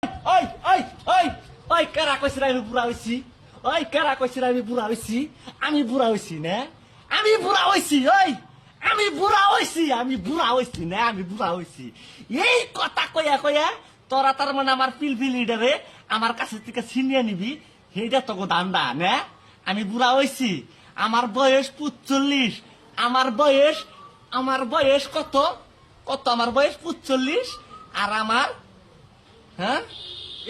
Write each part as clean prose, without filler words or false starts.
ওই ওই ওই ওই কারা কইছিস আমি বুড়া হইছি? ওই কারা কইছিস আমি বুড়া হইছি? আমি বুড়া হইছি না? আমি বুড়া হইছি ওই আমি বুড়া হইছি আমি বুড়া হইছি না আমি বুড়া হইছি এই কথা কইয়া কইয়া তোরা তার মানে আমার পিলপিলিটারে আমার কাছে থেকে ছিনিয়ে নিবি সেইটা তোকে দান্দা না আমি বুড়া হইছি আমার বয়স 45 আমার বয়স কত কত আমার বয়স 45 আর আমার হ্যাঁ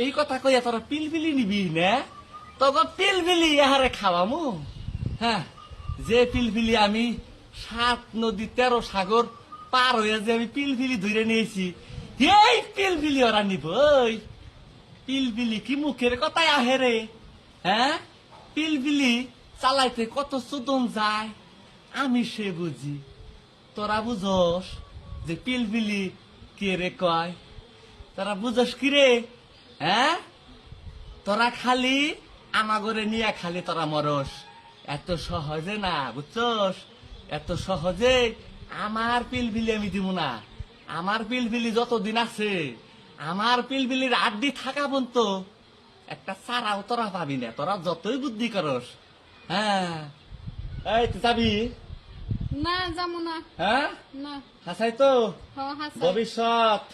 এই কথা কইয়া তোরা পিলপিলি নিবি না তোকে পিলপিলি এহারে খাওয়ামু হ্যাঁ যে পিলপিলি আমি 7 নদী 13 সাগর পার হইয়া যে আমি পিলপিলি ধরে নিয়েছি এই পিলপিলি ওরা নিব ওই পিলপিলি কি মুখের কথাই আহে রে হ্যাঁ পিলপিলি চালাইতে কত সুদন যায় আমি সে বুঝি তোরা বুঝস যে পিলপিলি কে রে কয় তোরা বুঝস কি রে হ্যাঁ তোরা খালি আমাগরে নিয়ে খালি তোরা মরস এত সহজে না বুঝছস এত সহজে আমার পিলপিলি আমি দিব না আমার পিলপিলি যতদিন আছে আমার পিলপিলির আড্ডি থাকা পর্যন্ত একটা চারাও তোরা পাবি না তোরা যতই বুদ্ধি করস হ্যাঁ এই তুই যাবি না যাবো না। হ্যাঁ না হাসাই তো হ হাসাই। ভবিষ্যৎ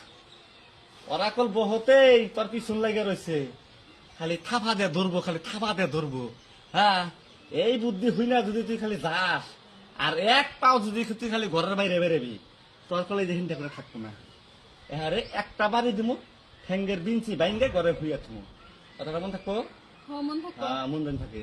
ওরাকল বহুতেই তোর পিছন লাগে রয়েছে খালি থাপা দিয়ে ধরবো খালি থাপা দিয়ে ধরবো হ্যাঁ এই বুদ্ধি হই না যদি তুই খালি যাস আর এক পাও যদি তুই খালি ঘরের বাইরে বেরোবি তোর কলে দেখিন করে থাকবো না এহারে একটা বাড়ি দিমু ঠেঙ্গের বিঞ্চি বাইঙ্গে ঘরে ভুইয়া তুমি কথা মন থাকবো হ মন থাকো। মন দেন থাকে